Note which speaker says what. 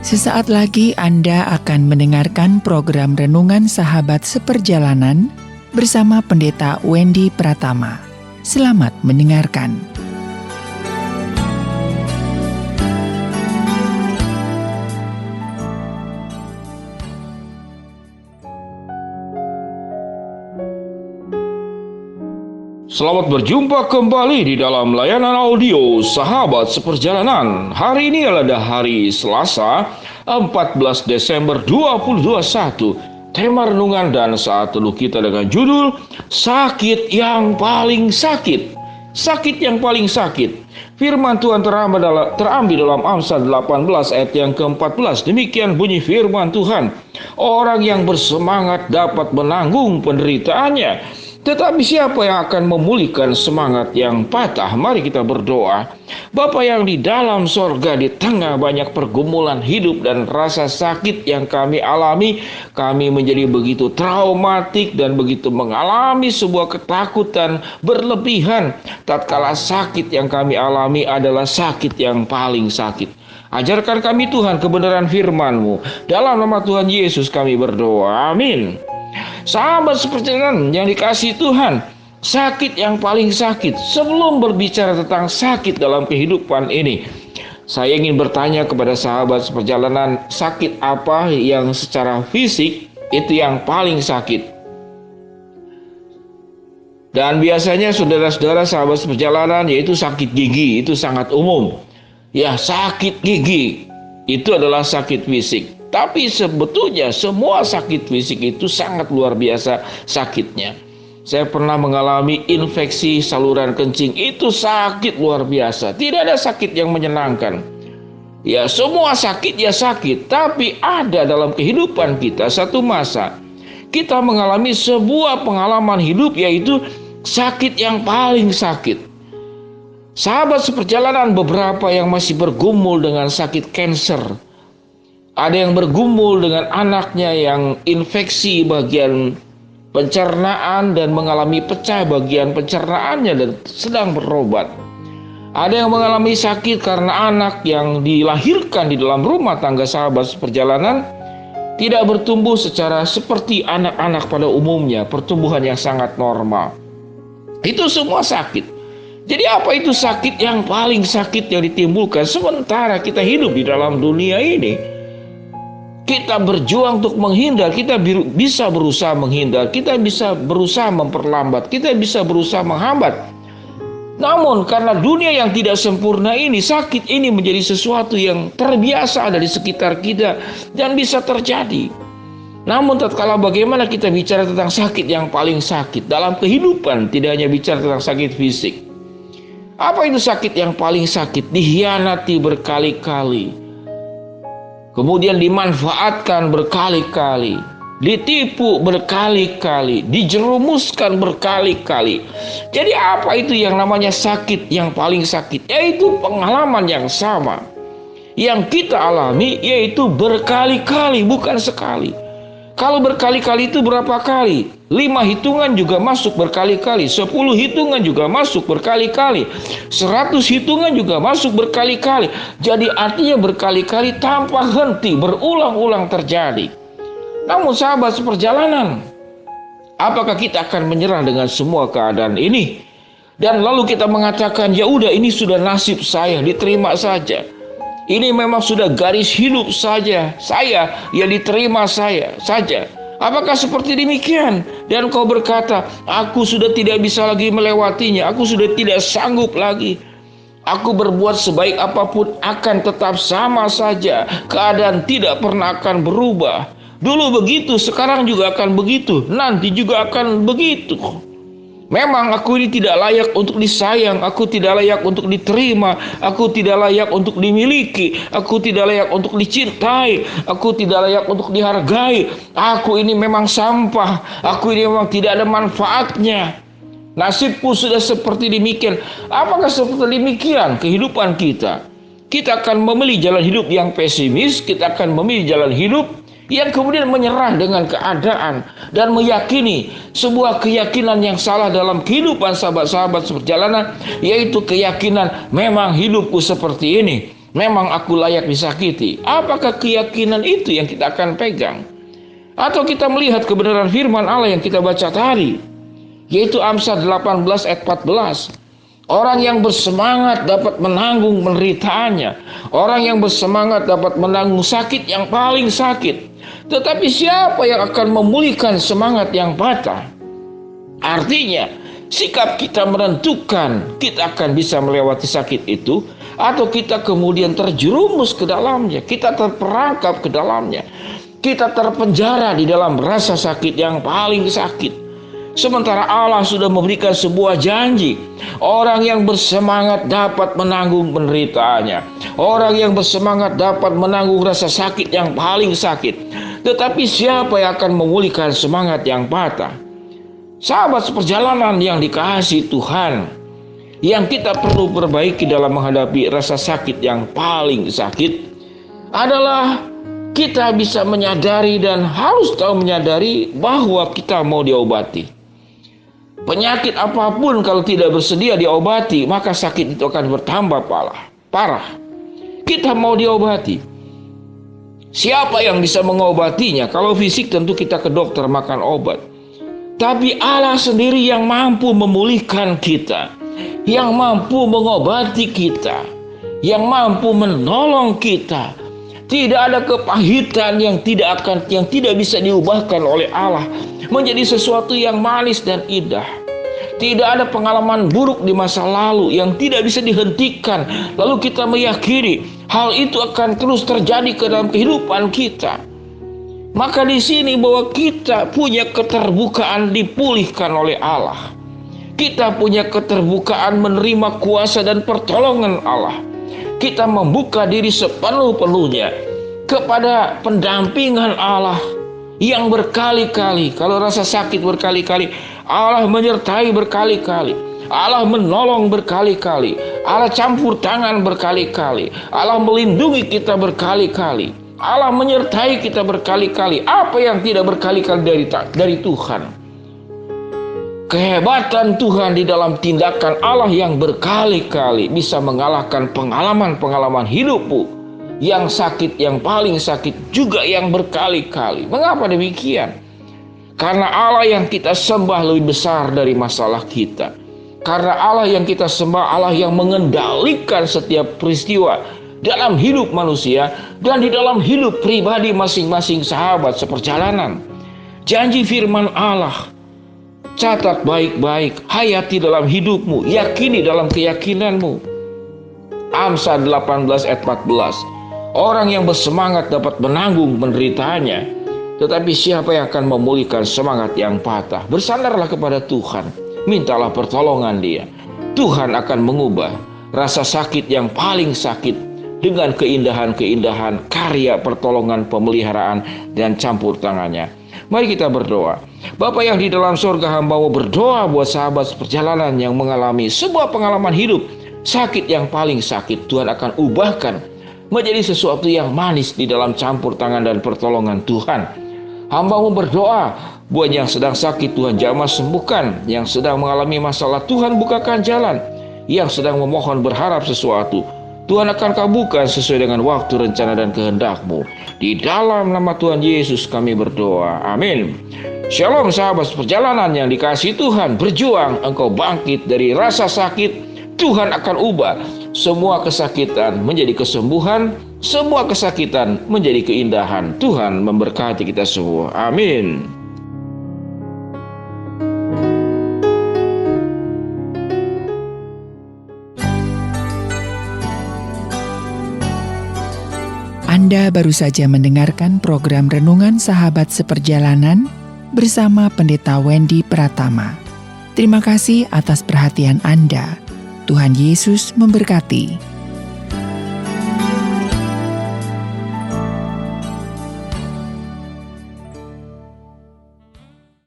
Speaker 1: Sesaat lagi Anda akan mendengarkan program Renungan Sahabat Seperjalanan bersama Pendeta Wendy Pratama. Selamat mendengarkan.
Speaker 2: Selamat berjumpa kembali di dalam layanan audio Sahabat Seperjalanan. Hari ini adalah hari Selasa, 14 Desember 2021. Tema renungan dan saat teduh kita dengan judul Sakit yang paling sakit. Sakit yang paling sakit. Firman Tuhan terambil dalam Amsal 18 ayat yang ke-14. Demikian bunyi firman Tuhan. Orang yang bersemangat dapat menanggung penderitaannya. Tetapi siapa yang akan memulihkan semangat yang patah? Mari kita berdoa. Bapa yang di dalam sorga, di tengah banyak pergumulan hidup dan rasa sakit yang kami alami, kami menjadi begitu traumatik dan begitu mengalami sebuah ketakutan berlebihan. Tatkala sakit yang kami alami adalah sakit yang paling sakit. Ajarkan kami Tuhan kebenaran firman-Mu. Dalam nama Tuhan Yesus kami berdoa. Amin. Sahabat seperjalanan yang dikasihi Tuhan, sakit yang paling sakit. Sebelum berbicara tentang sakit dalam kehidupan ini, saya ingin bertanya kepada sahabat seperjalanan, sakit apa yang secara fisik itu yang paling sakit? Dan biasanya saudara-saudara sahabat seperjalanan, yaitu sakit gigi, itu sangat umum. Ya, sakit gigi itu adalah sakit fisik. Tapi sebetulnya semua sakit fisik itu sangat luar biasa sakitnya. Saya pernah mengalami infeksi saluran kencing, itu sakit luar biasa. Tidak ada sakit yang menyenangkan. Ya, semua sakit ya sakit. Tapi ada dalam kehidupan kita satu masa kita mengalami sebuah pengalaman hidup, yaitu sakit yang paling sakit. Sahabat seperjalanan, beberapa yang masih bergumul dengan sakit kanker. Ada yang bergumul dengan anaknya yang infeksi bagian pencernaan dan mengalami pecah bagian pencernaannya dan sedang berobat. Ada yang mengalami sakit karena anak yang dilahirkan di dalam rumah tangga sahabat seperjalanan tidak bertumbuh secara seperti anak-anak pada umumnya, pertumbuhan yang sangat normal. Itu semua sakit. Jadi apa itu sakit yang paling sakit yang ditimbulkan sementara kita hidup di dalam dunia ini? Kita berjuang untuk menghindar, kita bisa berusaha menghindar, kita bisa berusaha memperlambat, kita bisa berusaha menghambat. Namun karena dunia yang tidak sempurna ini, sakit ini menjadi sesuatu yang terbiasa ada di sekitar kita dan bisa terjadi. Namun tatkala bagaimana kita bicara tentang sakit yang paling sakit dalam kehidupan, tidak hanya bicara tentang sakit fisik. Apa itu sakit yang paling sakit? Dikhianati berkali-kali. Kemudian dimanfaatkan berkali-kali, ditipu berkali-kali, dijerumuskan berkali-kali. Jadi apa itu yang namanya sakit yang paling sakit? Yaitu pengalaman yang sama yang kita alami, yaitu berkali-kali, bukan sekali. Kalau berkali-kali itu berapa kali? 5 hitungan juga masuk berkali-kali, 10 hitungan juga masuk berkali-kali, 100 hitungan juga masuk berkali-kali. Jadi artinya berkali-kali tanpa henti, berulang-ulang terjadi. Namun sahabat seperjalanan, apakah kita akan menyerah dengan semua keadaan ini? Dan lalu kita mengatakan, ya udah, ini sudah nasib saya, diterima saja. Ini memang sudah garis hidup saya ya diterima saya saja. Apakah seperti demikian? Dan kau berkata, aku sudah tidak bisa lagi melewatinya, aku sudah tidak sanggup lagi. Aku berbuat sebaik apapun akan tetap sama saja. Keadaan tidak pernah akan berubah. Dulu begitu, sekarang juga akan begitu, nanti juga akan begitu. Memang aku ini tidak layak untuk disayang, aku tidak layak untuk diterima, aku tidak layak untuk dimiliki, aku tidak layak untuk dicintai, aku tidak layak untuk dihargai. Aku ini memang sampah, aku ini memang tidak ada manfaatnya. Nasibku sudah seperti demikian. Apakah seperti demikian kehidupan kita? Kita akan memilih jalan hidup yang pesimis, kita akan memilih jalan hidup yang kemudian menyerah dengan keadaan dan meyakini sebuah keyakinan yang salah dalam kehidupan sahabat-sahabat seperjalanan, yaitu keyakinan memang hidupku seperti ini. memang aku layak disakiti. Apakah keyakinan itu yang kita akan pegang? Atau kita melihat kebenaran firman Allah yang kita baca tadi, yaitu Amsal 18 ayat 14. Orang yang bersemangat dapat menanggung penderitaannya. Orang yang bersemangat dapat menanggung sakit yang paling sakit. Tetapi siapa yang akan memulihkan semangat yang patah? Artinya, sikap kita menentukan kita akan bisa melewati sakit itu, atau kita kemudian terjerumus ke dalamnya, kita terperangkap ke dalamnya, kita terpenjara di dalam rasa sakit yang paling sakit. Sementara Allah sudah memberikan sebuah janji, orang yang bersemangat dapat menanggung penderitaannya, orang yang bersemangat dapat menanggung rasa sakit yang paling sakit. Tetapi siapa yang akan memulihkan semangat yang patah? Sahabat seperjalanan yang dikasihi Tuhan, yang kita perlu perbaiki dalam menghadapi rasa sakit yang paling sakit adalah kita bisa menyadari dan harus tahu menyadari bahwa kita mau diobati. Penyakit apapun kalau tidak bersedia diobati, maka sakit itu akan bertambah parah. Kita mau diobati. Siapa yang bisa mengobatinya? Kalau fisik tentu kita ke dokter makan obat. Tapi Allah sendiri yang mampu memulihkan kita, yang mampu mengobati kita, yang mampu menolong kita. Tidak ada kepahitan yang tidak bisa diubahkan oleh Allah menjadi sesuatu yang manis dan indah. Tidak ada pengalaman buruk di masa lalu yang tidak bisa dihentikan, lalu kita meyakini hal itu akan terus terjadi ke dalam kehidupan kita. Maka di sini bahwa kita punya keterbukaan dipulihkan oleh Allah. Kita punya keterbukaan menerima kuasa dan pertolongan Allah. Kita membuka diri sepenuh-penuhnya kepada pendampingan Allah yang berkali-kali. Kalau rasa sakit berkali-kali, Allah menyertai berkali-kali. Allah menolong berkali-kali. Allah campur tangan berkali-kali. Allah melindungi kita berkali-kali. Allah menyertai kita berkali-kali. Apa yang tidak berkali-kali dari Tuhan? Kehebatan Tuhan di dalam tindakan Allah yang berkali-kali bisa mengalahkan pengalaman-pengalaman hidupmu yang sakit, yang paling sakit juga yang berkali-kali. Mengapa demikian? Karena Allah yang kita sembah lebih besar dari masalah kita. Karena Allah yang kita sembah, Allah yang mengendalikan setiap peristiwa dalam hidup manusia dan di dalam hidup pribadi masing-masing sahabat seperjalanan. Janji firman Allah, catat baik-baik, hayati dalam hidupmu, yakini dalam keyakinanmu. Amsal 18 ayat 14. Orang yang bersemangat dapat menanggung penderitaannya, tetapi siapa yang akan memulihkan semangat yang patah? Bersandarlah kepada Tuhan, mintalah pertolongan Dia. Tuhan akan mengubah rasa sakit yang paling sakit dengan keindahan-keindahan karya pertolongan, pemeliharaan, dan campur tangannya. Mari kita berdoa. Bapa yang di dalam surga, hamba mau berdoa buat sahabat perjalanan yang mengalami sebuah pengalaman hidup sakit yang paling sakit. Tuhan akan ubahkan menjadi sesuatu yang manis di dalam campur tangan dan pertolongan Tuhan. Hamba mau berdoa buat yang sedang sakit, Tuhan jamah sembuhkan. Yang sedang mengalami masalah, Tuhan bukakan jalan. Yang sedang memohon berharap sesuatu, Tuhan akan kabulkan sesuai dengan waktu, rencana, dan kehendak-Mu. Di dalam nama Tuhan Yesus kami berdoa. Amin. Shalom sahabat perjalanan yang dikasihi Tuhan. Berjuang, engkau bangkit dari rasa sakit. Tuhan akan ubah semua kesakitan menjadi kesembuhan, semua kesakitan menjadi keindahan. Tuhan memberkati kita semua. Amin.
Speaker 1: Anda baru saja mendengarkan program Renungan Sahabat Seperjalanan bersama Pendeta Wendy Pratama. Terima kasih atas perhatian Anda. Tuhan Yesus memberkati.